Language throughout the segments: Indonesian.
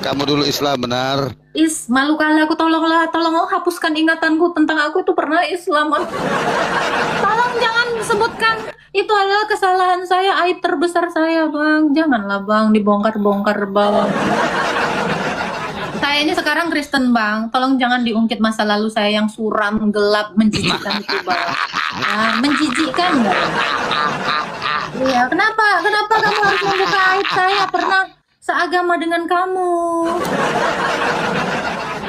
Kamu dulu Islam benar? Malu kali aku, tolonglah, tolong hapuskan ingatanku tentang aku itu pernah Islam. Tolong jangan sebutkan itu adalah kesalahan saya, aib terbesar saya, Bang. Janganlah, Bang, dibongkar-bongkar, Bang. Saya ini sekarang Kristen, Bang. Tolong jangan diungkit masa lalu saya yang suram, gelap, menjijikkan itu, Bang. Menjijikkan, Bang. Iya, kenapa? Kenapa kamu harus membuka aib saya? Pernah seagama dengan kamu.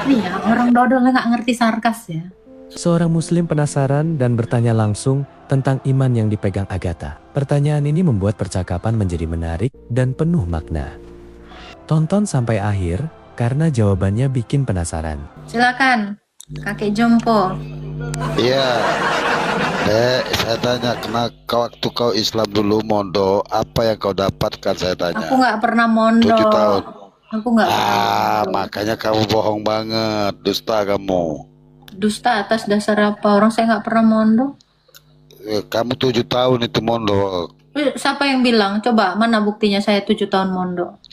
Iya, orang dodol nggak ngerti sarkas ya. Seorang muslim penasaran dan bertanya langsung tentang iman yang dipegang Agatha. Pertanyaan ini membuat percakapan menjadi menarik dan penuh makna. Tonton sampai akhir karena jawabannya bikin penasaran. Silakan, kakek jompo. Iya. Saya tanya, kenapa waktu kau Islam dulu mondok, apa yang kau dapatkan, saya tanya. Aku nggak pernah 7 mondok. tahun. Aku nggak pernah mondok. Makanya kamu bohong banget, dusta kamu. Dusta atas dasar apa? Orang saya nggak pernah mondok. Kamu 7 tahun itu mondok. Siapa yang bilang? Coba, mana buktinya saya 7 tahun mondok?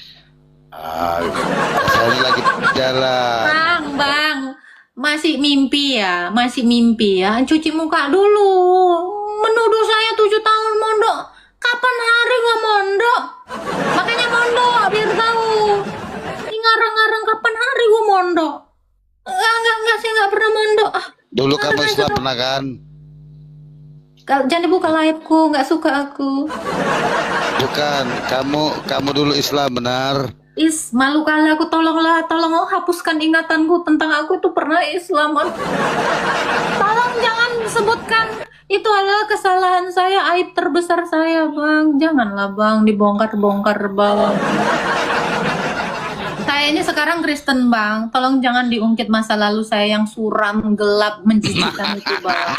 Saya ini lagi jalan. Bang, masih mimpi ya, masih mimpi ya. Cuci muka dulu. Menuduh saya 7 tahun mondok. Kapan hari gua mondok? Makanya mondok, biar tahu. Ini ngarang-ngarang kapan hari gua mondok. Enggak, saya nggak pernah mondok. Dulu kamu Islam pernah kan? Jangan dibuka live-ku, nggak suka aku. Bukan, kamu dulu Islam benar? Malu kali aku, tolonglah, tolong hapuskan ingatanku tentang aku itu pernah Islam. Tolong jangan sebutkan itu adalah kesalahan saya, aib terbesar saya, Bang. Janganlah, Bang, dibongkar-bongkar, Bang. Saya ini sekarang Kristen, Bang. Tolong jangan diungkit masa lalu saya yang suram, gelap, menjijikkan itu, Bang.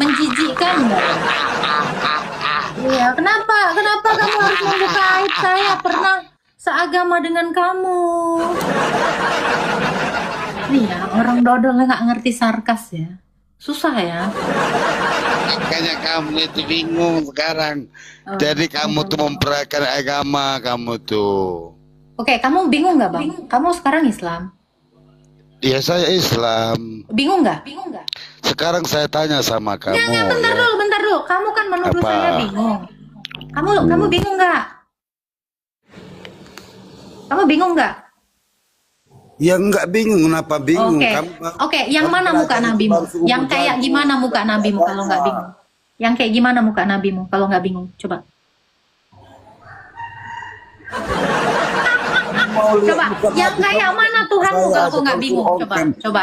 Menjijikkan, Bang. Iya, kenapa? Kenapa kamu harus membuka aib saya? Pernah seagama dengan kamu. Iya, orang dodol nggak ngerti sarkas ya. Susah ya. Makanya kamu itu bingung sekarang. Jadi kamu tuh memperayakan agama kamu tuh. Oke, kamu bingung nggak, Bang? Kamu sekarang Islam. Ya saya Islam. Bingung nggak? Sekarang saya tanya sama kamu. Ya, bentar dulu. Kamu kan menuduh Apa? saya bingung. Kamu bingung nggak? Kamu bingung nggak? Ya nggak bingung, kenapa bingung? Oke, yang mana muka nabimu? Yang kayak gimana muka nabimu kalau nggak bingung? Yang kayak gimana muka nabimu kalau nggak bingung? Coba. Coba, yang kayak mana Tuhanmu kalau kau nggak bingung? Coba.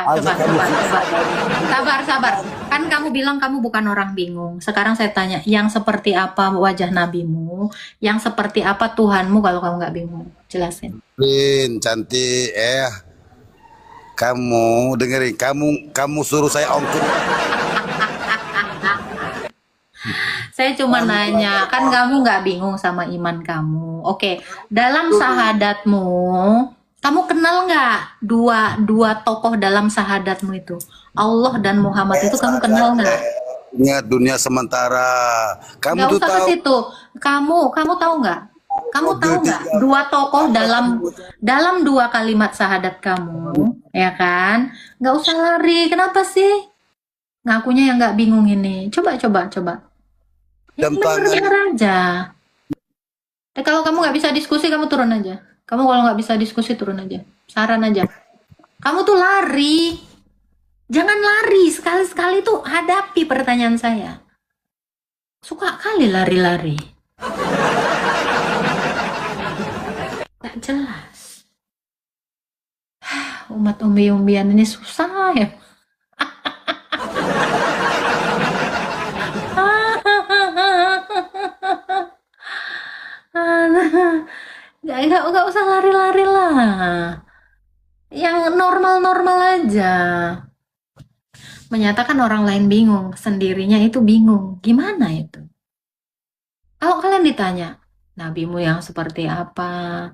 Sabar. Kan kamu bilang kamu bukan orang bingung. Sekarang saya tanya, yang seperti apa wajah nabimu? Yang seperti apa Tuhanmu kalau kamu nggak bingung? Jelasin. Cantik, kamu dengerin, kamu suruh saya ongkir. Saya cuma nanya, kan kamu nggak bingung sama iman kamu. Oke, dalam sahadatmu, kamu kenal nggak dua tokoh dalam sahadatmu itu? Allah dan Muhammad itu kamu kenal nggak? Ingat, dunia sementara. Kamu Nggak tuh usah ke tahu. situ. Kamu tahu nggak? Kamu tahu nggak dua tokoh dalam dua kalimat sahadat kamu, ya kan? Nggak usah lari. Kenapa sih? Ngakunya yang nggak bingung ini. Coba. Ya, bener aja. Kalau kamu nggak bisa diskusi, kamu turun aja. Kamu kalau nggak bisa diskusi, turun aja. Saran aja. Kamu tuh lari. Jangan lari. Sekali-sekali tuh hadapi pertanyaan saya. Suka kali lari-lari. Gak jelas. Umat umbi-umbian ini susah ya. Nggak usah lari-lari lah. Yang normal-normal aja. Menyatakan orang lain bingung, sendirinya itu bingung. Gimana itu? Kalau kalian ditanya, nabimu yang seperti apa,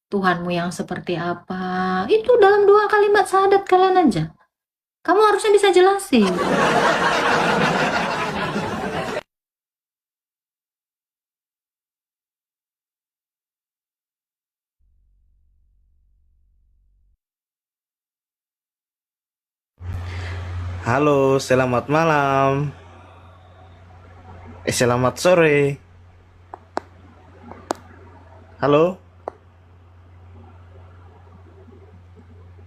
Tuhanmu yang seperti apa, itu dalam dua kalimat syahadat kalian aja. Kamu harusnya bisa jelasin. Halo, selamat malam. Selamat sore. Halo.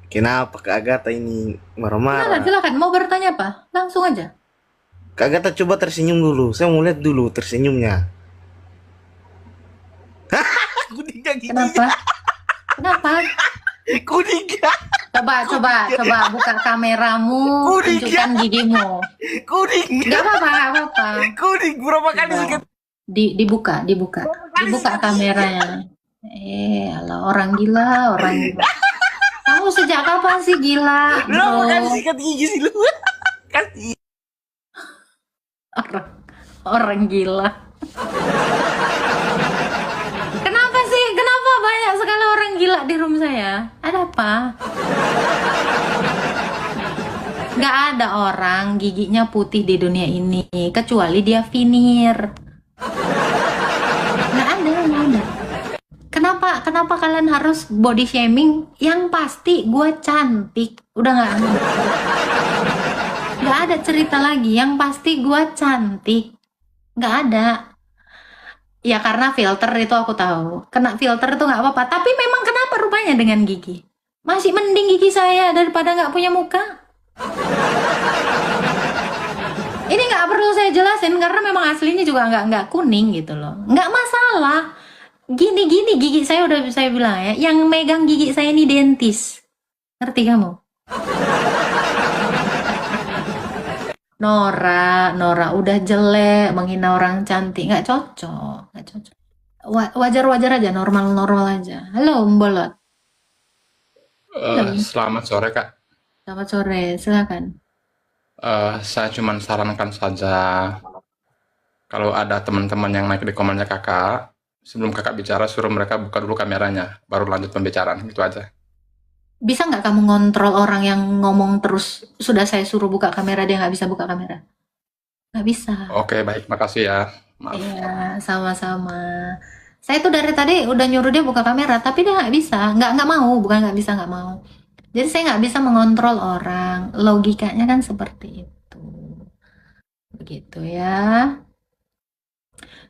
Kenapa Kak Agatha ini Silakan, marah-marah? silakan. Mau bertanya apa? Langsung aja. Kak Agatha coba tersenyum dulu. Saya mau lihat dulu tersenyumnya. Kuning gigi. Kenapa? Kenapa? Kuning. Coba buka kameramu, Kuning. tunjukkan gigimu. Kuning. Gak apa-apa, gak apa-apa. Kuning. Berapa kali Coba. sikat? Dibuka kameranya. Alah, orang gila. Kamu sejak kapan sih gila, Berapa bro? kali sikat gigi sih lu? Kasih. Orang gila. Kenapa sih? Kenapa banyak sekali orang gila di room saya? Ada apa? Gak ada orang giginya putih di dunia ini kecuali dia veneer. Gak ada. Kenapa kalian harus body shaming? Yang pasti gue cantik. Udah gak ada. Gak ada cerita lagi. Yang pasti gue cantik. Gak ada. Ya karena filter itu aku tahu. Kena filter itu gak apa-apa. Tapi memang kenapa rupanya dengan gigi? Masih mending gigi saya daripada gak punya muka. Ini nggak perlu saya jelasin karena memang aslinya juga nggak kuning gitu loh. Nggak masalah. Gini gigi saya udah saya bilang ya. Yang megang gigi saya ini dentis. Ngerti kamu? Nora udah jelek menghina orang cantik, nggak cocok. Wajar aja, normal aja. Halo Mbolot. Selamat sore Kak. Selamat sore, silakan. Saya cuma sarankan saja kalau ada teman-teman yang naik di komennya Kakak, sebelum Kakak bicara suruh mereka buka dulu kameranya, baru lanjut pembicaraan, gitu aja. Bisa nggak kamu ngontrol orang yang ngomong terus, sudah saya suruh buka kamera, dia nggak bisa buka kamera? Nggak bisa. Oke, baik, makasih ya. Maaf. Iya, sama-sama. Saya tuh dari tadi udah nyuruh dia buka kamera, tapi dia nggak bisa. Nggak mau, bukan nggak bisa, nggak mau. Jadi saya nggak bisa mengontrol orang. Logikanya kan seperti itu. Begitu ya.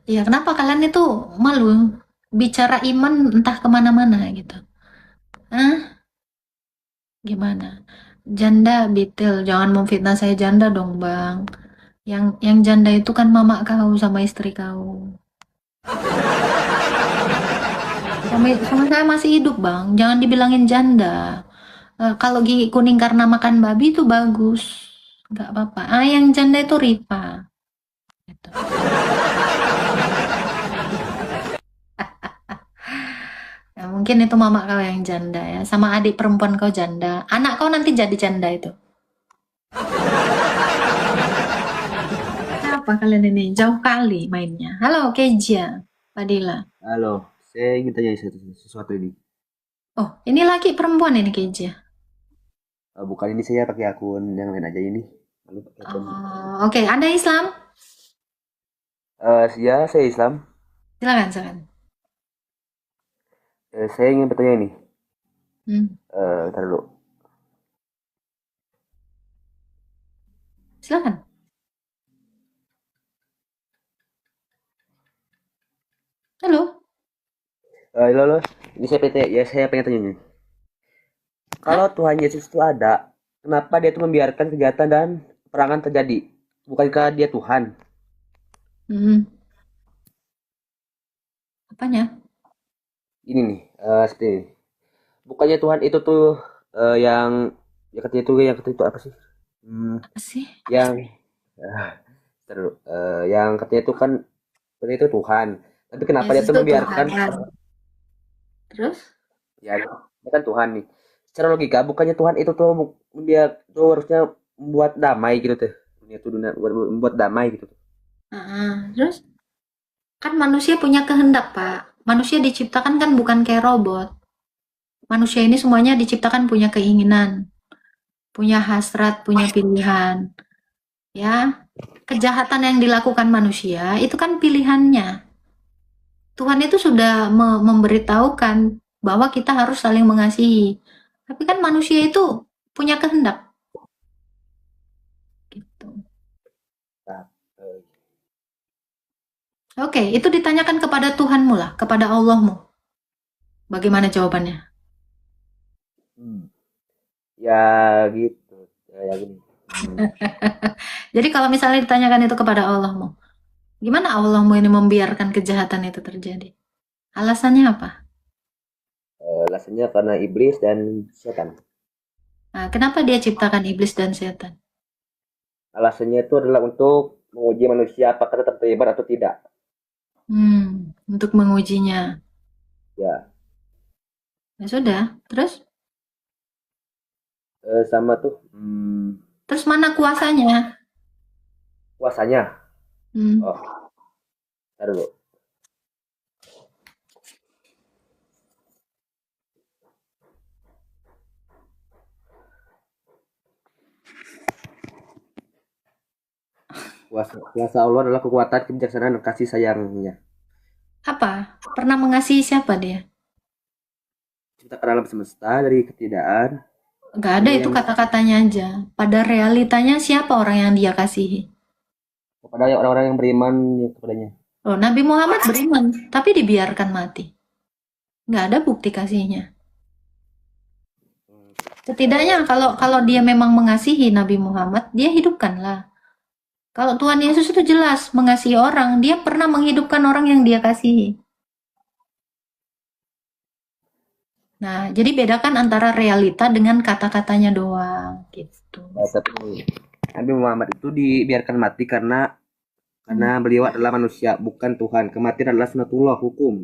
Ya, kenapa kalian itu malu bicara iman entah kemana-mana gitu? Hah? Gimana? Janda Beatle, jangan memfitnah saya janda dong bang. Yang janda itu kan mama kau sama istri kau. Sama saya masih hidup bang, jangan dibilangin janda. Kalau gigi kuning karena makan babi itu bagus, nggak apa-apa. Yang janda itu Rifa. Gitu. Ya, mungkin itu mama kau yang janda ya, sama adik perempuan kau janda. Anak kau nanti jadi janda itu. Apa kalian ini? Jauh kali mainnya. Halo Keja, Fadila. Halo, saya ingin tanya sesuatu ini. Oh, ini laki perempuan ini Keja. Bukan, ini saya pakai akun yang lain aja ini. Lalu pakai akun. Oke. Anda Islam? Ya, saya Islam. Silakan. Saya ingin bertanya ini. Hmm. Ntar dulu. Silakan. Halo. Halo. Ini saya pengen tanya nih. Kalau Tuhan Yesus itu ada, kenapa dia itu membiarkan kejahatan dan peperangan terjadi? Bukankah dia Tuhan? Apanya? Ini nih, seperti ini. Bukannya Tuhan itu tuh yang katanya itu apa sih? Apa sih? Ntar dulu. Yang katanya itu kan itu Tuhan. Tapi kenapa dia Yesus tuh itu membiarkan? Tuhan. Terus? Ya, dia kan Tuhan nih. Secara logika, bukannya Tuhan itu tuh dia tuh harusnya membuat damai gitu tuh. Dunia tuh membuat damai gitu tuh. Terus? Kan manusia punya kehendak, Pak. Manusia diciptakan kan bukan kayak robot. Manusia ini semuanya diciptakan punya keinginan, punya hasrat, punya pilihan. Ya, kejahatan yang dilakukan manusia itu kan pilihannya. Tuhan itu sudah memberitahukan bahwa kita harus saling mengasihi. Tapi kan manusia itu punya kehendak. Oke, itu ditanyakan kepada Tuhanmu lah, kepada Allahmu. Bagaimana jawabannya? Ya gitu. Ya gini. Jadi kalau misalnya ditanyakan itu kepada Allahmu, gimana Allahmu ini membiarkan kejahatan itu terjadi? Alasannya apa? Alasannya karena iblis dan setan. Nah, kenapa dia ciptakan iblis dan setan? Alasannya itu adalah untuk menguji manusia apakah tetap beriman atau tidak. Untuk mengujinya. Ya, Ya sudah, terus? sama tuh Terus mana kuasanya? puasanya. Hmm. Oh, ntar dulu. Kuasa Allah adalah kekuatan, kebijaksanaan, dan kasih sayangnya. Apa? Pernah mengasihi siapa dia? Ciptakan alam semesta dari ketidakadaan. Gak ada itu kata-katanya aja. Pada realitanya siapa orang yang dia kasihi? Kepada orang-orang yang beriman kepadanya. Loh, Nabi Muhammad beriman, tapi dibiarkan mati. Nggak ada bukti kasihnya. Setidaknya kalau dia memang mengasihi Nabi Muhammad, dia hidupkanlah. Kalau Tuhan Yesus itu jelas mengasihi orang, dia pernah menghidupkan orang yang dia kasihi. Nah, jadi bedakan antara realita dengan kata-katanya doang, gitu. Tapi Nabi Muhammad itu dibiarkan mati karena beliau adalah manusia, bukan Tuhan. Kematian adalah sunatullah, hukum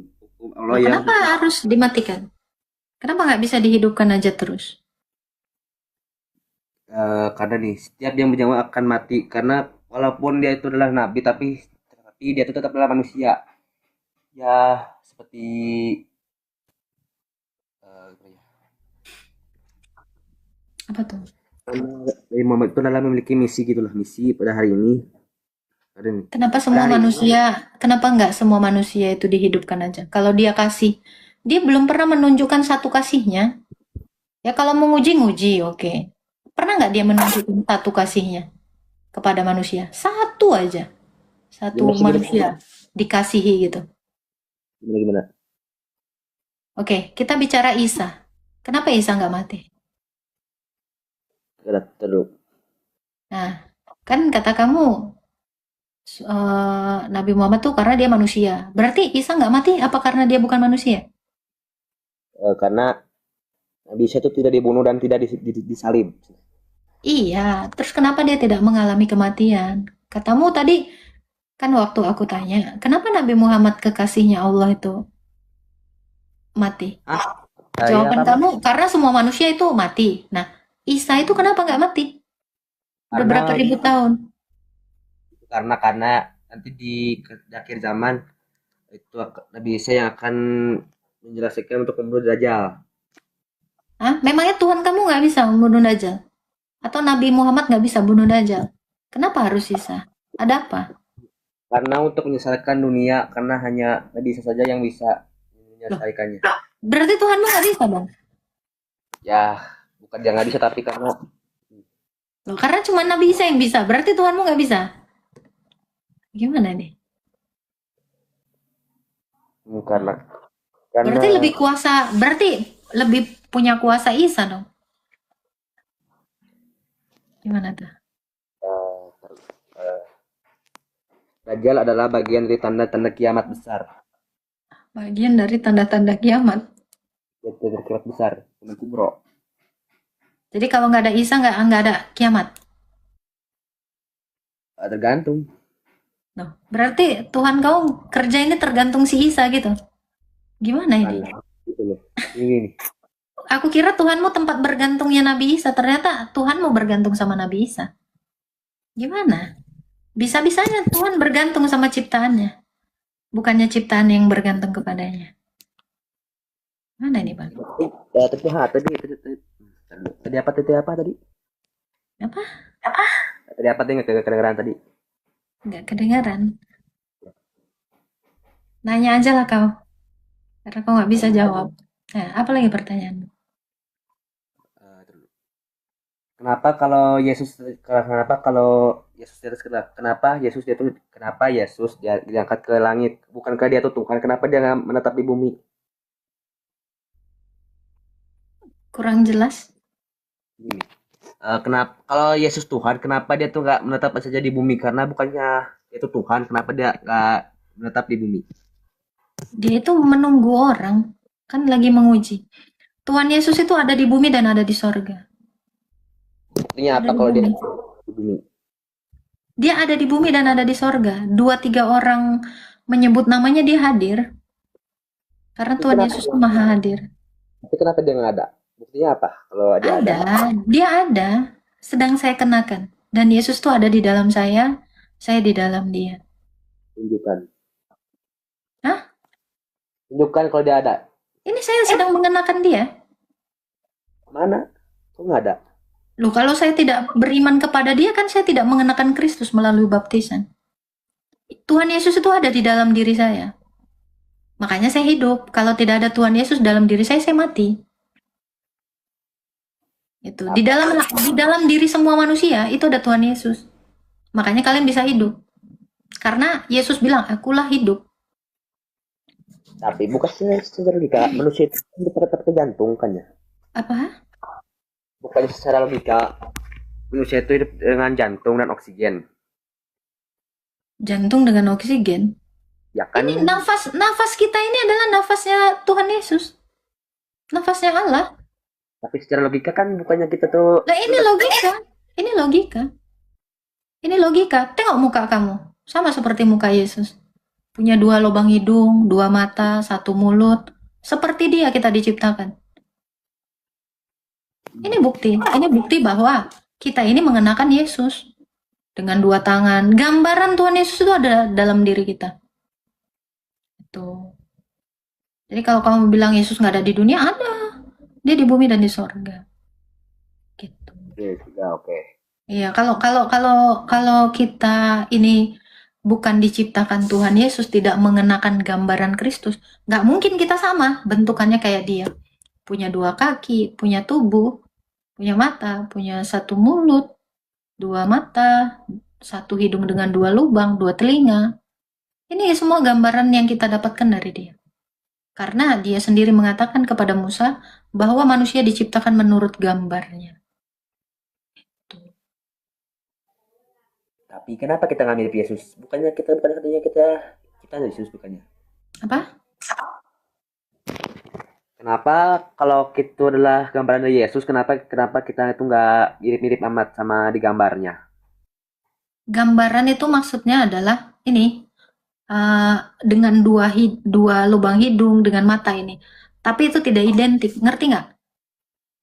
Allah Loh, yang kenapa harus dimatikan? Kenapa nggak bisa dihidupkan aja terus? karena nih setiap yang bernyawa akan mati, karena walaupun dia itu adalah nabi tapi dia itu tetap adalah manusia. Ya seperti apa ya? Apa tuh? Nabi Muhammad itu adalah memiliki misi gitulah, misi pada hari ini. Ada nih. Kenapa nggak semua manusia itu dihidupkan aja? Kalau dia kasih, dia belum pernah menunjukkan satu kasihnya. Ya kalau menguji-nguji, oke. Pernah nggak dia menunjukkan satu kasihnya kepada manusia? Satu aja. Satu manusia dikasihi gitu. Gimana? Oke, kita bicara Isa. Kenapa Isa nggak mati? Terus. Nah, kan kata kamu Nabi Muhammad tuh karena dia manusia. Berarti Isa nggak mati apa karena dia bukan manusia? Karena Nabi Isa itu tidak dibunuh dan tidak disalib. Iya, terus kenapa dia tidak mengalami kematian? Katamu tadi, kan waktu aku tanya, kenapa Nabi Muhammad kekasihnya Allah itu mati? Jawaban kamu, karena semua manusia itu mati. Nah, Isa itu kenapa nggak mati? Udah berapa ribu tahun? Karena nanti di akhir zaman itu Nabi Isa yang akan menjelaskan untuk membunuh Dajjal. Hah? Memangnya Tuhan kamu nggak bisa membunuh Dajjal? Atau Nabi Muhammad nggak bisa bunuh Dajjal? Kenapa harus Isa? Ada apa? Karena untuk menyelesaikan dunia, karena hanya Nabi Isa saja yang bisa menyelesaikannya. Berarti Tuhanmu nggak bisa dong? Ya, bukan dia nggak bisa, tapi karena Loh, karena cuma Nabi Isa yang bisa, berarti Tuhanmu nggak bisa? Gimana nih? karena Berarti lebih kuasa, berarti lebih punya kuasa Isa dong? Gimana tuh? Dajjal adalah bagian dari tanda-tanda kiamat besar. Bagian dari tanda-tanda kiamat. Tanda kiamat besar, kubro. Jadi kalau nggak ada Isa nggak ada kiamat. Tergantung. Loh, berarti Tuhan kau kerja ini tergantung si Isa gitu. Gimana ini? Gitu loh. Ini. Aku kira Tuhanmu tempat bergantungnya Nabi Isa, ternyata Tuhanmu bergantung sama Nabi Isa. Gimana? Bisa-bisanya Tuhan bergantung sama ciptaannya. Bukannya ciptaan yang bergantung kepadanya. Mana ini, Bang? Tadi apa tadi? Apa? Tadi apa nggak kedengeran tadi? Nggak kedengaran. Nanya aja lah kau. Karena kau nggak bisa jawab. Nah, apa lagi pertanyaanmu? kenapa kalau Yesus di atas, kenapa Yesus dia diangkat ke langit? Bukankah dia tuh Tuhan? Kenapa dia nggak menetap di bumi? Kurang jelas. Gini. Kenapa kalau Yesus Tuhan, kenapa dia tuh nggak menetap saja di bumi? Karena bukannya itu Tuhan, kenapa dia nggak menetap di bumi? Dia itu menunggu orang, kan lagi menguji. Tuhan Yesus itu ada di bumi dan ada di sorga. Artinya Ada apa di kalau dia bumi. di bumi? Dia ada di bumi dan ada di sorga. 2-3 orang menyebut namanya, dia hadir. Karena Tapi Tuhan kenapa, Yesus itu maha hadir. tapi kenapa dia nggak ada? Buktinya apa? Kalau dia ada, Dia ada. Sedang saya kenakan. Dan Yesus itu ada di dalam saya di dalam dia. tunjukkan. Hah? Tunjukkan kalau dia ada. Ini saya sedang mengenakan dia. Mana? Kok nggak ada? Loh, kalau saya tidak beriman kepada dia, kan saya tidak mengenakan Kristus melalui baptisan. Tuhan Yesus itu ada di dalam diri saya. Makanya saya hidup. Kalau tidak ada Tuhan Yesus dalam diri saya mati. Itu di dalam diri semua manusia itu ada Tuhan Yesus. Makanya kalian bisa hidup. Karena Yesus bilang, akulah hidup. Tapi bukan secara logika, manusia itu tetap ke jantung kan ya? Apa? Bukan secara logika, manusia itu hidup dengan jantung dan oksigen. Jantung dengan oksigen. Ya kan? Ini nafas kita ini adalah nafasnya Tuhan Yesus. Nafasnya Allah. Tapi secara logika kan bukannya kita tuh Nah, ini logika. Ini logika. Ini logika. Tengok muka kamu. Sama seperti muka Yesus. Punya 2 lubang hidung, 2 mata, 1 mulut. Seperti dia kita diciptakan. Ini bukti. Ini bukti bahwa kita ini mengenakan Yesus. Dengan 2 tangan. Gambaran Tuhan Yesus itu ada dalam diri kita. Itu. Jadi kalau kamu bilang Yesus nggak ada di dunia, ada. Dia di bumi dan di sorga. Gitu. oke. Iya, kalau kita ini bukan diciptakan Tuhan Yesus, tidak mengenakan gambaran Kristus, nggak mungkin kita sama bentukannya kayak dia. Punya 2 kaki, punya tubuh, punya mata, punya 1 mulut, 2 mata, 1 hidung dengan 2 lubang, 2 telinga. Ini semua gambaran yang kita dapatkan dari dia. Karena dia sendiri mengatakan kepada Musa bahwa manusia diciptakan menurut gambarnya. Tapi kenapa kita nggak mirip Yesus? Bukannya katanya kita Yesus bukannya? Apa? Kenapa kalau itu adalah gambaran dari Yesus, kenapa kita itu nggak mirip-mirip amat sama di gambarnya? Gambaran itu maksudnya adalah ini dengan 2 lubang hidung dengan mata ini. Tapi itu tidak identik, ngerti nggak?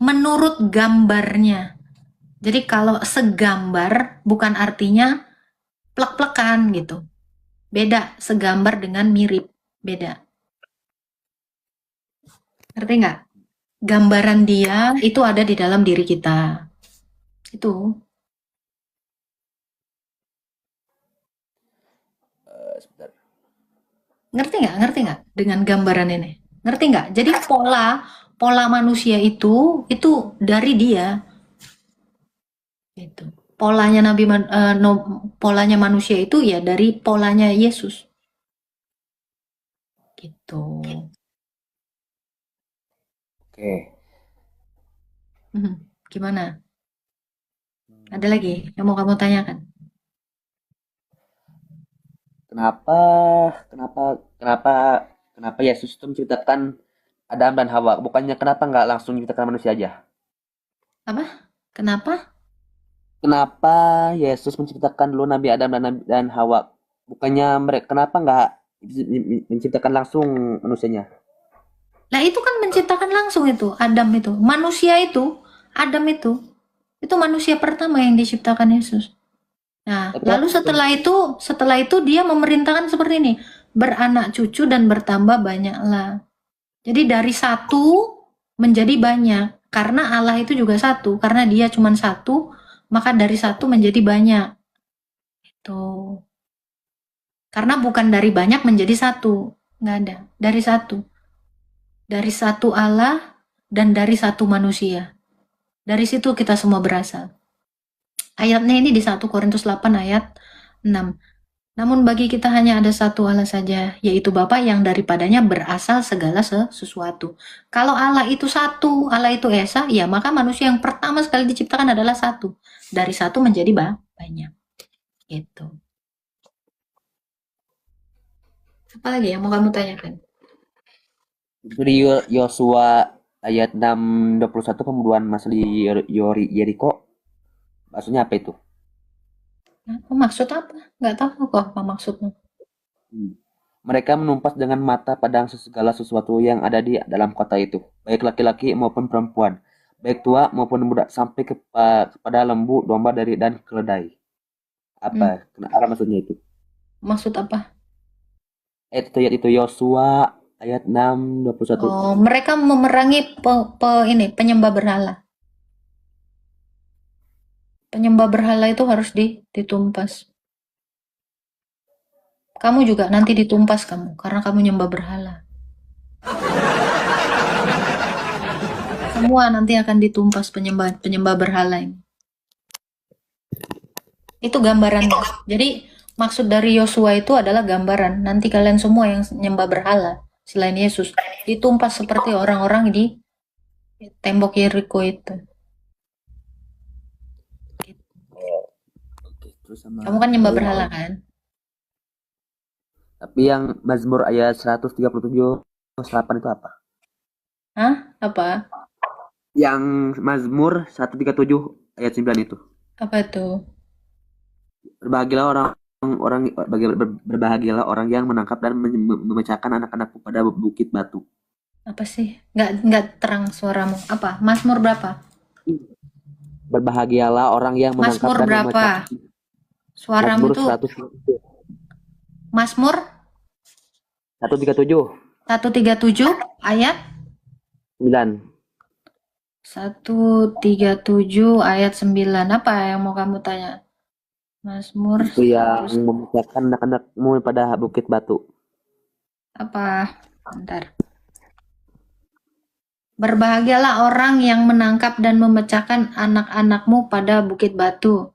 Menurut gambarnya. Jadi kalau segambar bukan artinya plek-plekan gitu. Beda segambar dengan mirip, beda. Ngerti nggak? Gambaran dia itu ada di dalam diri kita. Itu. Sebentar. Ngerti nggak dengan gambaran ini? Ngerti nggak? Jadi pola manusia itu dari dia. Gitu. Polanya polanya manusia itu ya dari polanya Yesus. Gitu. Oke. Gimana? Ada lagi yang mau kamu tanyakan? Kenapa Yesus itu menciptakan Adam dan Hawa? Bukannya kenapa nggak langsung menciptakan manusia aja? Apa? Kenapa? Kenapa Yesus menciptakan dulu Nabi Adam dan Hawa? Bukannya kenapa nggak menciptakan langsung manusianya? Lah itu kan menciptakan langsung itu, Adam itu. Manusia itu, Adam itu manusia pertama yang diciptakan Yesus. Nah, lalu setelah itu dia memerintahkan seperti ini, beranak cucu dan bertambah banyaklah. Jadi dari 1 menjadi banyak, karena Allah itu juga 1, karena dia cuma 1, maka dari 1 menjadi banyak. Itu. Karena bukan dari banyak menjadi 1, nggak ada, dari 1. Dari 1 Allah dan dari 1 manusia. Dari situ kita semua berasal. Ayatnya ini di 1 Korintus 8 ayat 6. Namun bagi kita hanya ada satu Allah saja, yaitu Bapa yang daripadanya berasal segala sesuatu. Kalau Allah itu satu, Allah itu Esa, ya maka manusia yang pertama sekali diciptakan adalah satu. Dari satu menjadi banyak. Gitu. Apa lagi yang mau kamu tanyakan? Itu di Yosua ayat 6:21 pembunuhan masal di Yeriko. Maksudnya apa itu? Apa maksud apa? Nggak tahu kok apa maksudnya. Mereka menumpas dengan mata padang segala sesuatu yang ada di dalam kota itu, baik laki-laki maupun perempuan, baik tua maupun muda, sampai kepada lembu, domba dan keledai. Apa? Apa maksudnya itu? Maksud apa? Ayat itu Yosua ayat 6:21. Oh, mereka memerangi penyembah berhala. Penyembah berhala itu harus ditumpas. Kamu juga nanti ditumpas kamu, karena kamu nyembah berhala. Semua nanti akan ditumpas penyembah berhala ini. Itu gambarannya. Jadi maksud dari Yosua itu adalah gambaran. Nanti kalian semua yang nyembah berhala selain Yesus ditumpas seperti orang-orang di tembok Yeriko itu. Terus sama Kamu kan nyembah berhala kan? Tapi yang Mazmur ayat 137:8 itu apa? Hah? Apa? Yang Mazmur 137 ayat 9 itu. Apa itu? Berbahagialah berbahagialah orang yang menangkap dan memecahkan anak-anakku pada bukit batu. Apa sih? Nggak terang suaramu. Apa? Mazmur berapa? Berbahagialah orang yang menangkap Mazmur dan berapa? memecahkan. Suaramu Mazmur itu 137. Mazmur 137 137 ayat 9. 137 ayat 9. Apa yang mau kamu tanya? Mazmur Itu yang memecahkan anak-anakmu pada bukit batu. apa? Bentar. Berbahagialah orang yang menangkap dan memecahkan anak-anakmu pada bukit batu.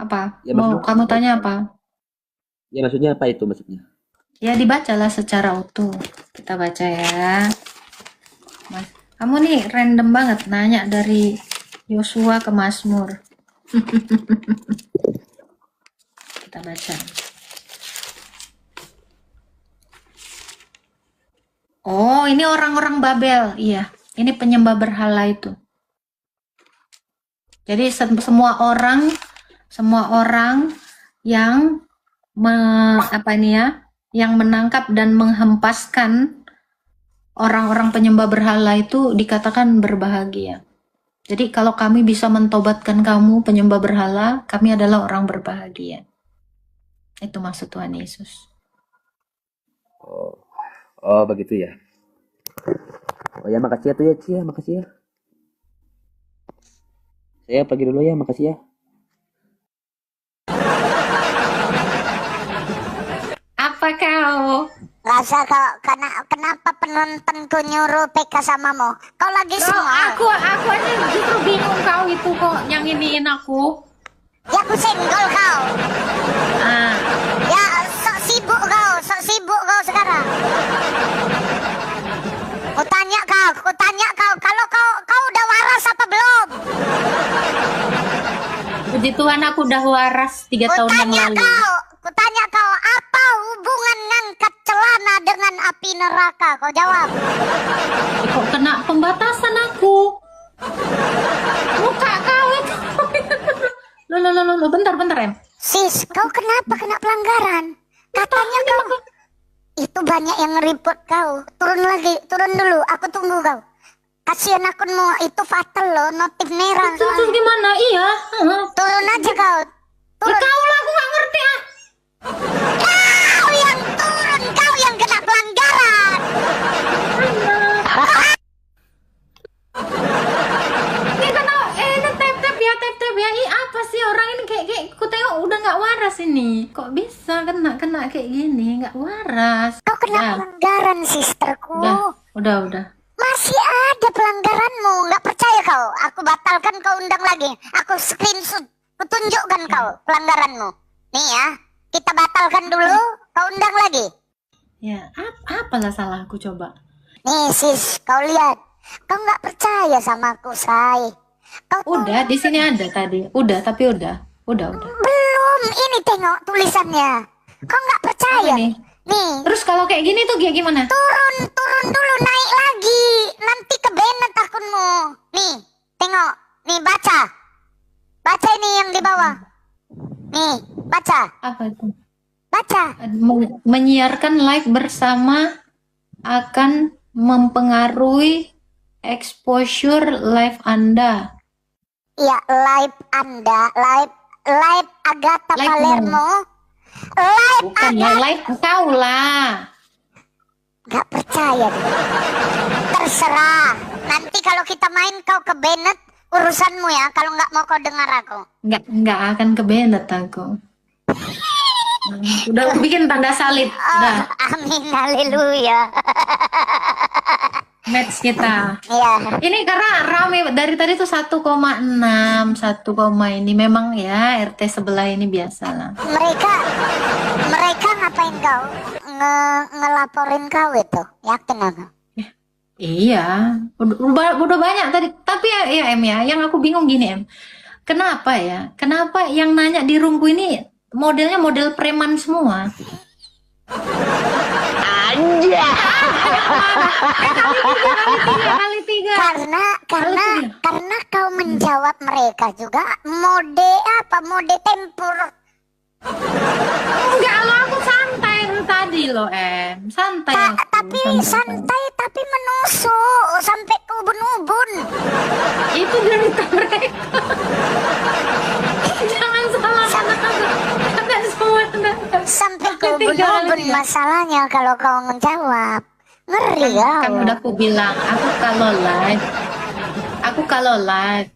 Apa? Ya, Mau maksudnya kamu apa? tanya apa? Ya maksudnya apa itu maksudnya? Ya dibacalah secara utuh. Kita baca ya. Mas, kamu nih random banget nanya dari Yosua ke Mazmur. Kita baca. Oh, ini orang-orang Babel. Iya, ini penyembah berhala itu. Jadi semua orang yang yang menangkap dan menghempaskan orang-orang penyembah berhala itu dikatakan berbahagia. Jadi kalau kami bisa mentobatkan kamu penyembah berhala, kami adalah orang berbahagia. Itu maksud Tuhan Yesus. Oh begitu ya. Oh ya makasih ya tuh ya Cia, makasih ya. Saya pergi dulu ya, makasih ya. Apa kau? Rasa kau kenapa penontonku nyuruh PK samamu? Kau lagi semua. Aku aja justru bingung kau itu kok yang iniin aku. Ya aku senggol kau. Ah, Ya sok sibuk kau sekarang. Kutanya kau, kalau kau udah waras apa belum? puji Tuhan aku udah waras 3 tahun yang lalu. Kutanya kau, apa hubungan ngangkat celana dengan api neraka? Kau jawab. Kok kena pembatasan aku? Muka kau itu. Loh, bentar em. Sis, kau kenapa kena pelanggaran? Katanya kau itu banyak yang nge-report kau. Turun dulu, aku tunggu kau. Kasihan akunmu, itu fatal loh, notif merah. Terus gimana? Iya. Turun aja kau. Turun. Kau lah aku gak ngerti ah. Kau yang turun, kau yang kena pelanggaran. Ini kata tap ya. Ih apa sih orang ini kayak ku tengok udah nggak waras ini. Kok bisa kena kayak gini? Nggak waras. Kau kena pelanggaran, sisterku. Udah. Masih ada pelanggaranmu, nggak percaya kau. Aku batalkan, kau undang lagi. Aku screenshot. Kutunjukkan kau pelanggaranmu. Nih ya, kita batalkan dulu, kau undang lagi. Ya, apalah salahku coba. Nih sis, kau lihat. Kau nggak percaya sama aku, Say. Kau Udah, di sini ada tadi. Udah, tapi udah. Udah. belum. Ini tengok tulisannya. Kau nggak percaya? Apa nih? Nih, Terus kalau kayak gini tuh kayak gimana? turun dulu, naik lagi. Nanti kebenet akunmu. Nih, tengok. Nih, baca. Baca ini yang di bawah. Nih, baca. Apa itu? Baca. Menyiarkan live bersama akan mempengaruhi exposure live Anda. Ya, live Anda. Live Agatha Live Palermo. Live Bukan ya, live kau lah. Gak percaya deh. Terserah. Nanti kalau kita main kau ke Bennett, urusanmu ya. Kalau nggak mau kau dengar aku. Nggak akan ke Bennett aku. Udah aku bikin tanda salib. Udah, Amin, haleluya. match kita. Ya, Ini karena rame dari tadi tuh 1,6, 1, ini memang ya RT sebelah ini biasa lah. mereka ngapain kau? Ngelaporin kau itu, yakin aku? Iya, udah banyak tadi. Tapi ya Em ya, yang aku bingung gini Em. Kenapa ya? Kenapa yang nanya di roomku ini modelnya model preman semua? Kali tiga. Karena kau menjawab mereka juga mode tempur. Enggak, lo aku santai tadi loh Em. Santai aku. Santai tapi menusuk sampai ke ubun-ubun. Itu cerita mereka. Jangan salah ada semua Sampai ke Kali tiga. ubun-ubun masalahnya kalau kau ngejawab. Ngeri Kan kau. udah aku bilang, aku kalau live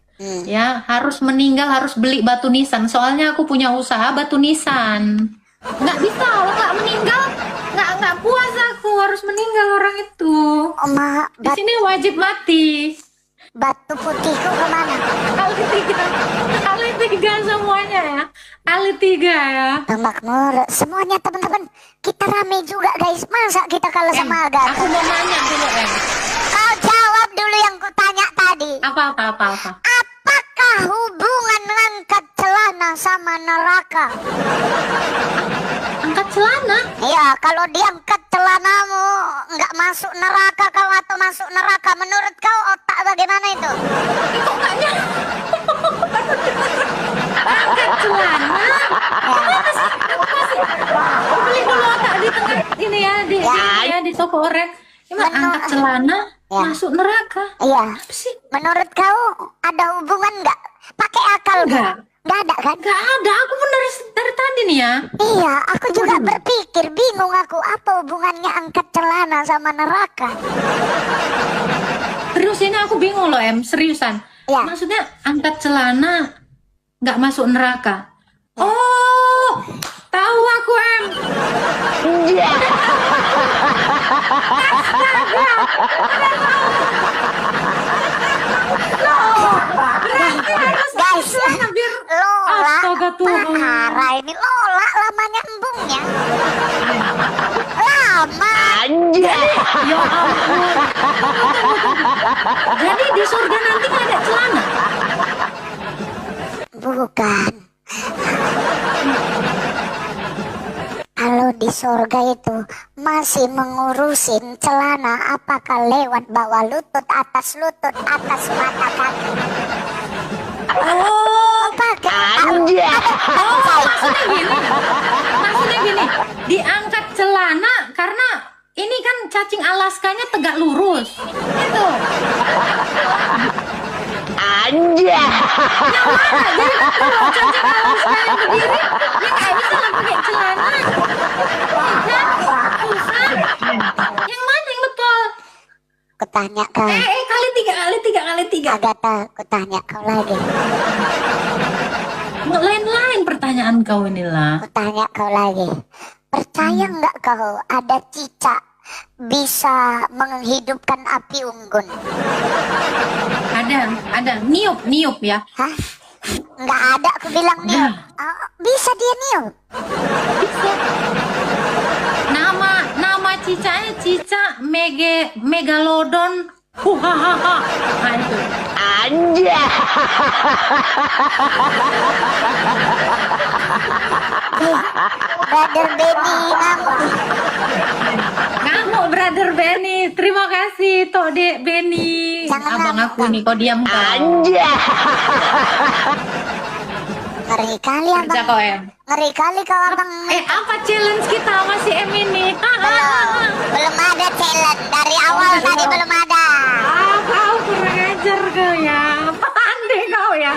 ya harus meninggal, harus beli batu nisan. Soalnya aku punya usaha batu nisan. Nggak bisa kalau nggak meninggal, nggak puas aku, harus meninggal orang itu. Di sini wajib mati. Batu putihku kemana? Kali tiga semuanya ya, kali tiga ya. Makmur, semuanya teman-teman, kita rame juga guys. Masa kita kalah sama Agatha? Aku mau nanya dulu Em. Kau jawab dulu yang kutanya tadi. Apa? Apakah hubungan angkat celana sama neraka? Angkat celana? Ya, kalau diangkat celanamu nggak masuk neraka kau atau masuk neraka, menurut kau otak bagaimana itu? Kok nggak nyampe? Angkat celana? Gimana sih? Aku beli dulu otak di tengah ini ya, di toko orek. Gimana angkat celana masuk neraka? Iya. Apa sih? Menurut kau ada hubungan nggak? Pakai akal Nggak. Nggak ada kan? Gak ada, aku pun dari tadi nih ya. Iya, aku juga berpikir, bingung aku apa hubungannya angkat celana sama neraka. Terus ini aku bingung loh Em, seriusan. Ya. Maksudnya angkat celana nggak masuk neraka. Oh, tahu aku Em. Guys, Lola, Astaga Tuhan. parah ini Lola lama nyambungnya. Lama. Ya ampun. Jadi di surga nanti nggak ada celana? Bukan. Kalau di surga itu masih mengurusin celana apakah lewat bawah lutut, atas mata kaki. Oh, Pakai maksudnya gini, diangkat celana karena ini kan cacing Alaskanya tegak lurus, gitu. Yang mana? Jadi kalau cacing Alaskanya berdiri, dia nggak bisa lah pakai celana. Susah. Yang mana yang betul? Kutanya kau. Kali tiga. Agatha, kutanya kau lagi. Lain-lain pertanyaan kau inilah. Kutanya kau lagi. Percaya nggak kau ada cicak bisa menghidupkan api unggun? Ada. Niup ya. Hah? Nggak ada, aku bilang niup. Oh, bisa dia niup? Bisa. Nama cicaknya cicak megalodon. Huhahaha. Nah itu. Brother Benny ngamuk. Ngamuk brother Benny. Terima kasih Tok Dek Benny. Jangan Abang ngamuk, aku nih kok diam kau. Ngeri kali Kerja abang. kau Em. Ngeri kali kau abang. Apa challenge kita masih Em ini? Belum ada challenge. Dari awal tadi belum ada. Kau kurang ajar kau ya. Pandai kau ya.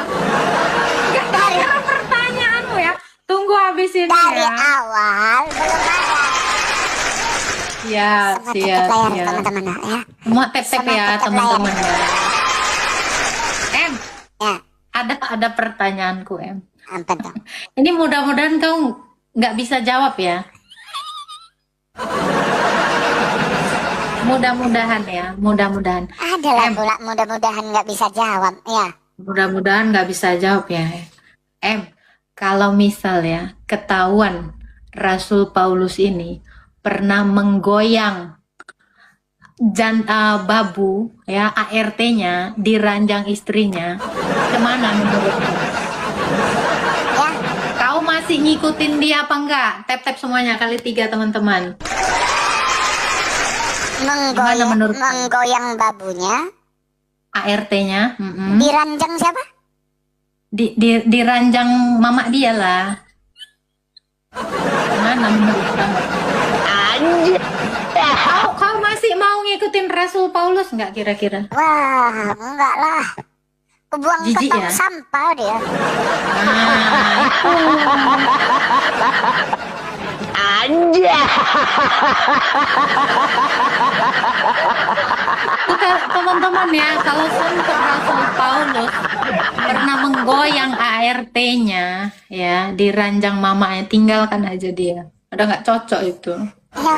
Gak ada pertanyaanmu ya. Tunggu habis ini Dari ya. awal belum ada. Siap, Semangat siap, tetap layar siap. teman-teman ya. Semua tap-tap Semangat ya tetap teman-teman ya. Em, Ya, ada pertanyaanku Em. apa tuh? Ini mudah-mudahan kau nggak bisa jawab ya. Mudah-mudahan ya, mudah-mudahan. Adalah Em. pula mudah-mudahan nggak bisa jawab. Ya, Mudah-mudahan nggak bisa jawab ya. Kalau misal ya ketahuan Rasul Paulus ini pernah menggoyang babu ya ART-nya di ranjang istrinya, gimana menurutmu? ya. Kau masih ngikutin dia apa enggak? Tap-tap semuanya kali 3 teman-teman. Gimana menurut kamu? Menggoyang babunya ART-nya di ranjang siapa? di ranjang mama dia lah. Gimana menurut kamu? Kau masih mau ngikutin Rasul Paulus nggak kira-kira? Wah, enggak lah. Kubuang ke Jijik tong ya? sampah dia. Nah, itu teman-teman ya, kalau sampai Rasul Paulus pernah menggoyang ART-nya ya di ranjang mamanya, tinggalkan aja dia. Udah nggak cocok itu. Ya.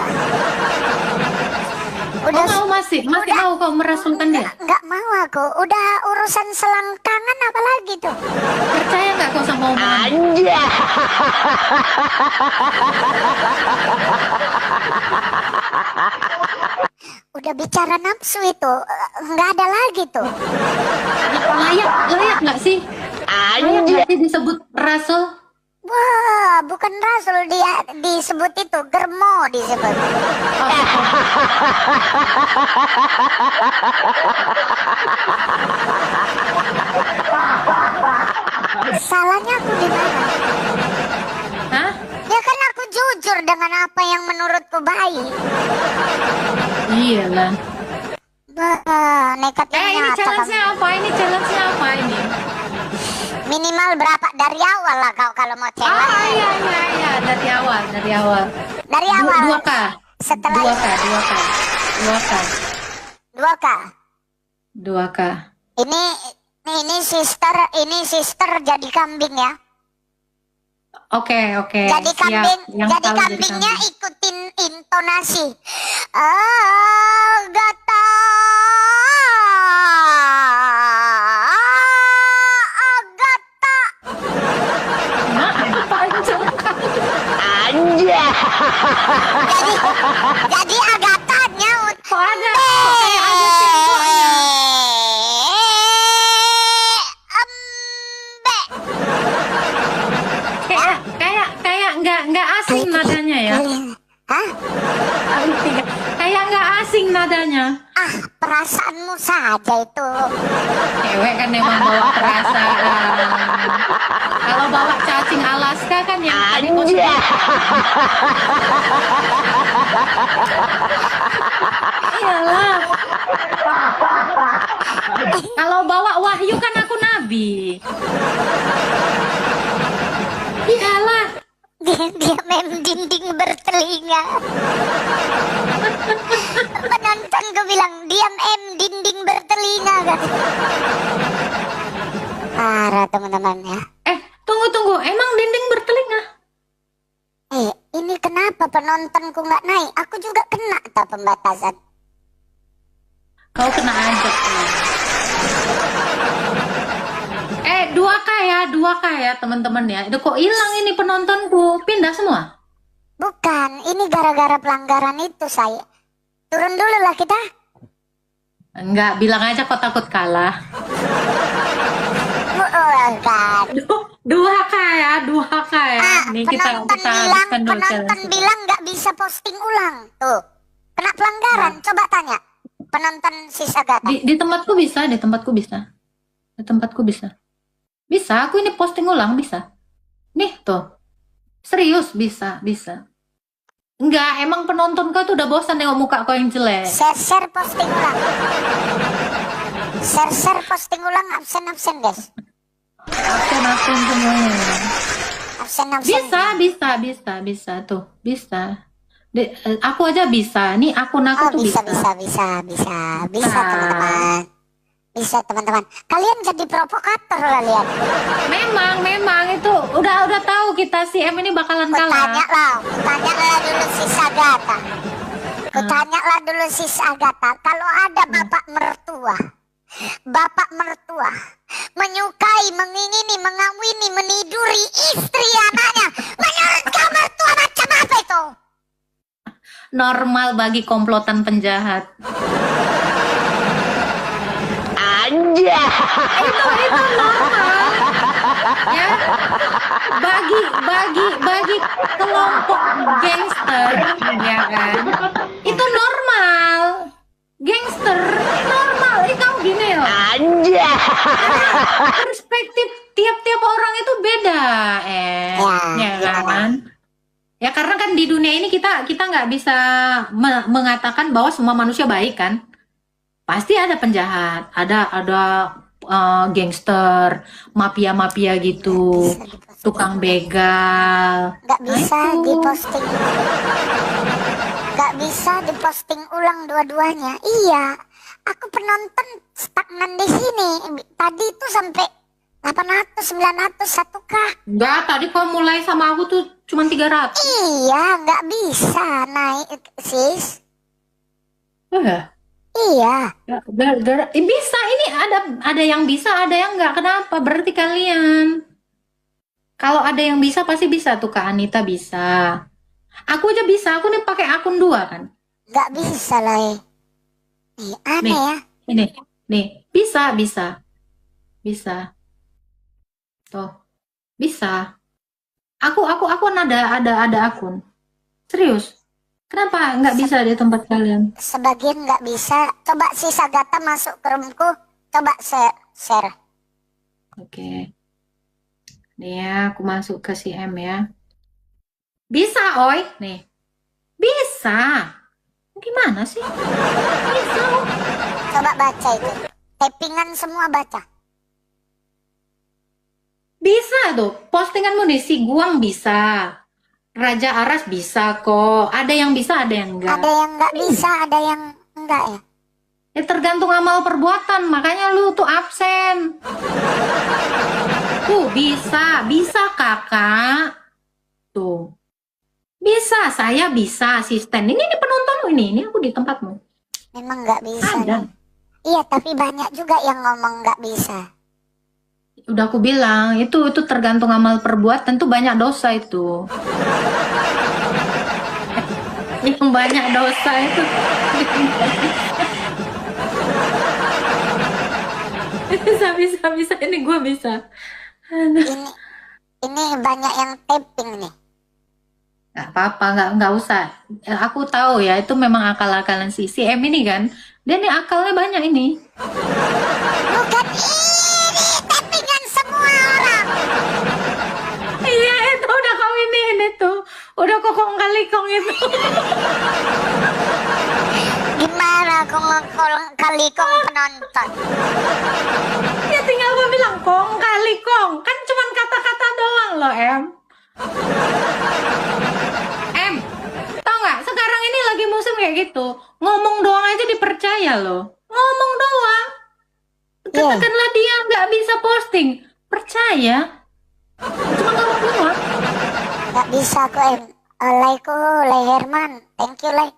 Kau Udah mau masih mau kau merasulkan dia? nggak mau aku. Udah urusan selangkangan apalagi tuh. Percaya nggak kau sama omongan? Udah bicara nafsu itu nggak ada lagi tuh. Layak nggak sih? Layak nggak sih disebut Rasul? Wah, bukan Rasul dia disebut itu, Germo disebut. Salahnya aku di mana? Hah? Ya kan aku jujur dengan apa yang menurutku baik. Iyalah. Wah, nekatnya Ini nyata challenge-nya kamu. apa? Ini challenge-nya apa ini? Minimal berapa dari awal lah kau kalau mau challenge. Iya, dari awal. Dari awal. 2K. Setelah 2K. 2K. Ini sister jadi kambing ya. Oke. Jadi Siap. kambing, Yang jadi tahu kambingnya kambing. ikutin intonasi. Agatha. Agatha. Jadi Agatha nyaut. Kok ada? Kok kayak ada temboknya? Embe. Kayak nggak asing nadanya ya. Hah? Kayak nggak asing nadanya. Ah, perasaanmu saja itu. Cewek kan emang bawa perasaan. Kalau bawa cacing Alaska kan yang tadi positif. Iyalah. Kalau bawa wahyu kan aku nabi. Iyalah. Dia mem dinding bertelinga. Penonton gue bilang diam dinding bertelinga kan. Parah teman-teman ya. Tunggu. Emang dinding bertelinga? Ini kenapa penontonku nggak naik? Aku juga kena tau. kata pembatasan. Kau kena ajak tuh. 2K ya teman-teman ya. Itu kok hilang ini penontonku, pindah semua. Bukan, ini gara-gara pelanggaran itu saya. Turun dulu lah kita. Enggak, bilang aja kau takut kalah. Kan. 2K ya. Nih kita habiskan dulu Penonton challenge. bilang nggak bisa posting ulang. Tuh, kena pelanggaran. Coba tanya penonton Sis Agatha. Di tempatku bisa. Bisa, aku ini posting ulang bisa. Nih tuh. Serius bisa. Enggak, emang penonton kau tuh udah bosan nengok muka kau yang jelek. Share posting ulang. Share posting ulang, absen guys. Absen semuanya. Absen. Bisa tuh, bisa. Aku aja bisa. Nih akun aku tuh bisa. Bisa teman-teman. Bisa teman-teman. Kalian jadi provokator lah lihat. Memang itu udah tahu kita si M ini bakalan kalah. Kutanyalah dulu Sis Agatha. Kalau ada bapak mertua menyukai, mengingini, mengawini, meniduri istri anaknya, menurut kau mertua macam apa itu? Normal bagi komplotan penjahat. Itu normal. Ya. Bagi kelompok gangster, ya kan? Itu normal. Gangster normal. Kamu gini loh. Perspektif tiap orang itu beda, ya kan? Ya karena kan di dunia ini kita nggak bisa mengatakan bahwa semua manusia baik kan? Pasti ada penjahat, ada gangster, mafia gitu, tukang begal. Nggak bisa diposting ulang dua-duanya. Iya, aku penonton stagnan di sini. Tadi itu sampai 800, 900, 1K. Enggak, tadi kau mulai sama aku tuh cuma 300. Iya, nggak bisa naik, Sis. Iya. Bisa, ini ada yang bisa, ada yang nggak. Kenapa? Berarti kalian. Kalau ada yang bisa pasti bisa tuh, Kak Anita bisa. Aku aja bisa, aku nih pakai akun 2 kan. Nggak bisa lah. Aneh ya. Nih, bisa. Tuh, bisa. Aku ada akun. Serius. Kenapa nggak bisa di tempat kalian? Sebagian nggak bisa. Coba Sis Agatha masuk ke roomku. Coba share. Oke. Nih ya, aku masuk ke si M ya. Bisa, oi. Nih. Bisa. Gimana sih? Bisa. Coba baca itu. Tappingan semua baca. Bisa tuh. Postinganmu nih, si Guang bisa. Raja Aras bisa kok. Ada yang bisa, ada yang enggak. Ada yang nggak bisa, ada yang enggak ya. Ya tergantung amal perbuatan, makanya lu tuh absen. Tuh bisa kakak. Tuh. Bisa, saya bisa asisten. Ini penontonmu ini aku di tempatmu. Memang nggak bisa. Ada. Iya, tapi banyak juga yang ngomong nggak bisa. Udah aku bilang, itu tergantung amal perbuatan, tuh banyak dosa itu. Yang banyak dosa itu. Bisa, ini gue bisa. Ini banyak yang tapping nih. Gak apa-apa, nggak usah. Aku tahu ya, itu memang akal-akalan si M ini kan. Dia nih akalnya banyak ini. Bukan ini tappingan semua orang. Iya, itu udah kau ini tuh. Udah kokong kali kong itu. Gimana kali kong penonton? Ya tinggal gue bilang kong kali kong. Kan cuman kata-kata doang loh, M, tau nggak? Sekarang ini lagi musim kayak gitu. Ngomong doang aja dipercaya loh. Ngomong doang. Katakanlah dia nggak bisa posting, percaya. Cuma ngomong doang. Nggak bisa kok, Lai Herman. Thank you, Lai.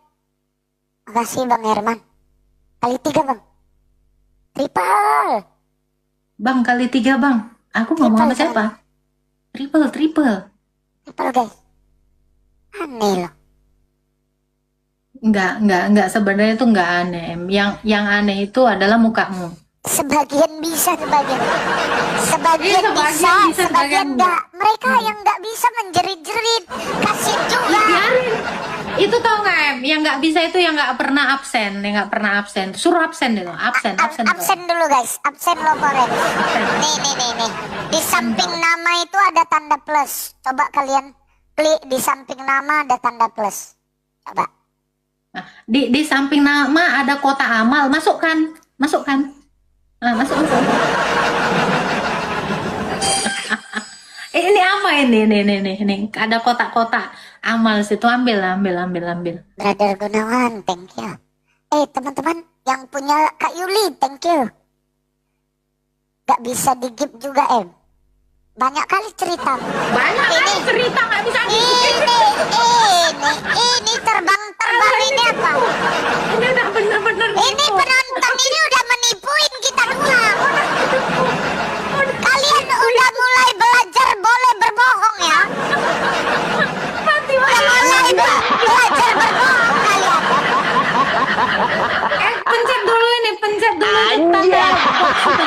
Makasih Bang Herman. Kali 3 Bang. Triple. Bang kali 3 bang. Aku ngomong sama siapa? Triple. Triple guys. Aneh loh. Enggak. Sebenarnya itu enggak aneh. Em. Yang aneh itu adalah mukamu. Sebagian bisa, sebagian Iya, sebagian bisa, sebagian sebagian enggak. enggak. Mereka yang enggak bisa menjerit-jerit. Kasih juga. Biarin. Itu tau nggak Em? Yang nggak bisa itu yang nggak pernah absen, yang nggak pernah absen. Suruh absen dulu, absen. Absen dulu guys. Absen lo korek. Nih. Di samping nama itu ada tanda plus. Coba kalian klik di samping nama ada tanda plus. Coba. Nah, di samping nama ada kotak amal, masukkan. Nah, masuk. Ini apa ini? Ada kotak-kotak amal situ, ambil. Brother Gunawan, thank you. Teman-teman yang punya Kak Yuli, thank you. Gak bisa digip juga banyak kali cerita. Banyak Ini. cerita nggak bisa Ini terbang ini apa? Ini udah bener-bener Ini penonton ini udah menipuin kita dua. Kalian udah mulai belajar boleh berbohong ya. Udah mulai belajar berbohong kalian. pencet dulu tanda box itu.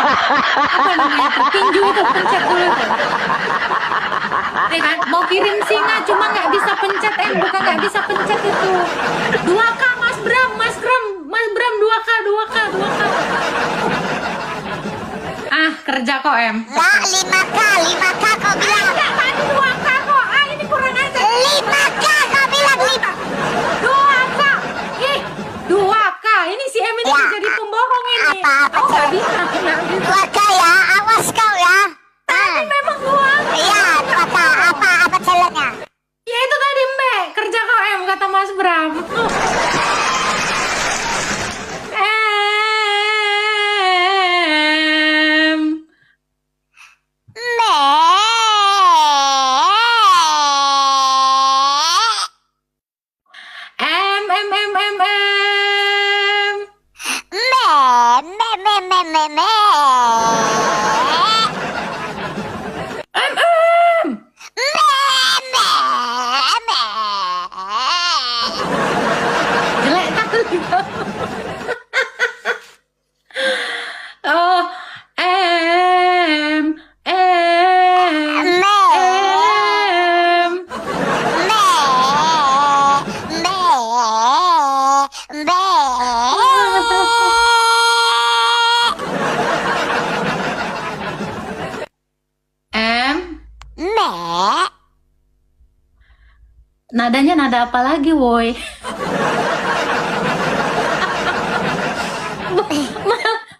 Apa namanya itu? Tinju itu, pencet dulu itu. Nih kan, mau kirim singa cuma nggak bisa pencet, bukan nggak bisa pencet itu. 2K Mas Bram 2K. Ah, kerja kok Enggak, 5K kau bilang. Enggak, tadi 2K kok. Ini kurang aja. 5K kau bilang 5. 2K. 2K. Ini si Em ini Ya, jadi pembohong ini. apa-apa, Oh, nggak Cek. bisa. 2K ya, awas kau ya. Tadi memang 2K. Iya, 2K. Apa challenge-nya? Ya itu tadi Mbak, kerja kok kata Mas Bram. Jelek kali. Oh, em. Nadanya nada apa lagi, woi?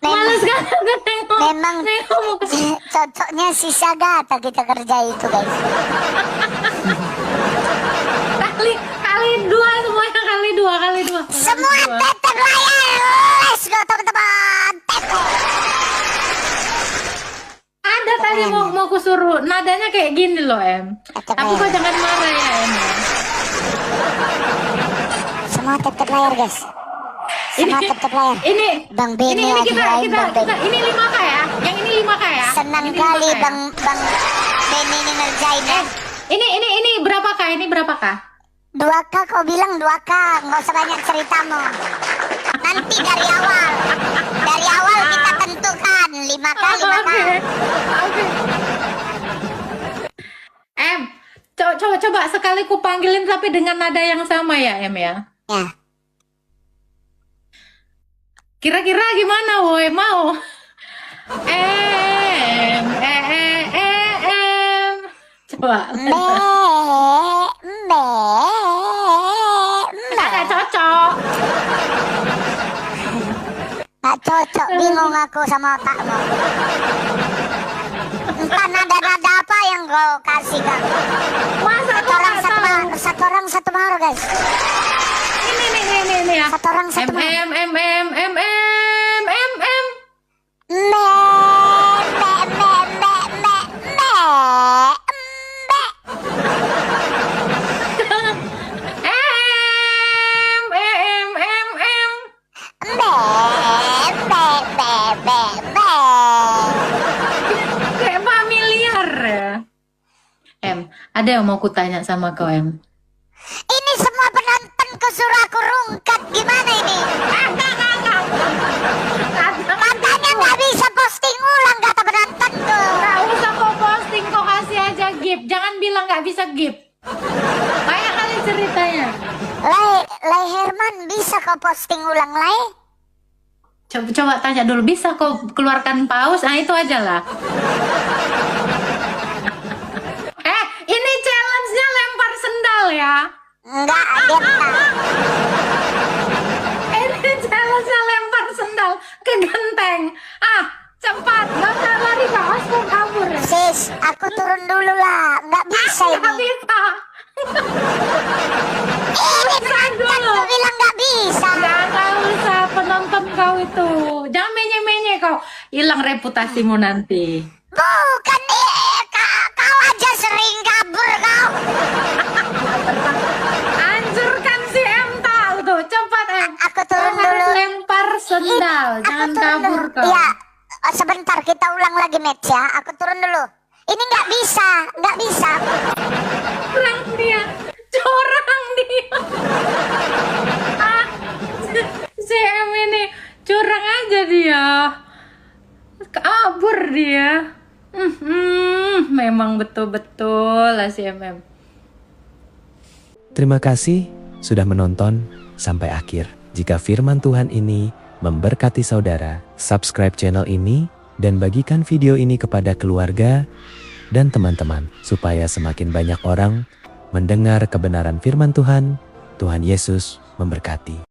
Males kan aku nengok. Memang Nengok ke sini. cocoknya si Sagata kita kerja itu guys. kali dua semuanya kali dua. Semua tetap layar. Let's go teman-teman. Ada tadi mau kusuruh nadanya kayak gini loh tapi kok jangan marah ya Semua tetap layar guys. Semua tetap layar. ini Bang Beni ini lagi kita lain Bang Beni. ini 5K ya, yang ini 5K ya. Senang Ini kali 5K ya? Bang Beni ini ngerjain ya. Ini berapa K? Ini berapa K? 2K kau bilang 2K, nggak usah banyak ceritamu. Nanti dari awal kita tentukan 5K. Oke. Coba sekali ku panggilin tapi dengan nada yang sama ya ya. Ya. Kira-kira gimana woi, mau? Coba. Nggak cocok. Nggak cocok, bingung aku sama otakmu. Entah nada-nada apa yang kau kasih kan. Masa Satu orang satu marah guys. ini ya. Satu orang satu marah. Ada yang mau kutanya sama kau, Em? Ini semua penonton suruh aku rungkat. Gimana ini? Katanya nggak bisa posting ulang kata penontonku. Nggak usah kau posting, kau kasih aja gift. Jangan bilang nggak bisa gift. Banyak kali ceritanya. Lai Herman, bisa kau posting ulang, Lai? Coba tanya dulu, bisa kau keluarkan paus? Nah itu aja lah. Ini challenge-nya lempar sendal ya. Enggak, Genta. Ini challenge-nya lempar sendal ke genteng. Cepat, gak usah lari kaos kau kabur ya. Sis, aku turun dulu lah. Nggak bisa Nggak ini. bisa. Ini penonton dulu. tuh bilang nggak bisa. Nggak usah, penonton kau itu. Jangan menye-menye kau. Hilang reputasimu nanti. Bukan kau aja sering kabur kau. Hancurkan si M tahu tuh. Cepat M. Aku turun Kau harus dulu. lempar sendal. Aku Jangan turun kabur dulu. kau. Iya, sebentar kita ulang lagi match ya. Aku turun dulu. Ini nggak bisa, nggak bisa. Curang dia. Curang dia. Si M ini curang aja dia. Kabur dia. Memang betul-betul lah si MM. Terima kasih sudah menonton sampai akhir. Jika firman Tuhan ini memberkati saudara, subscribe channel ini dan bagikan video ini kepada keluarga dan teman-teman supaya semakin banyak orang mendengar kebenaran firman Tuhan. Tuhan Yesus memberkati.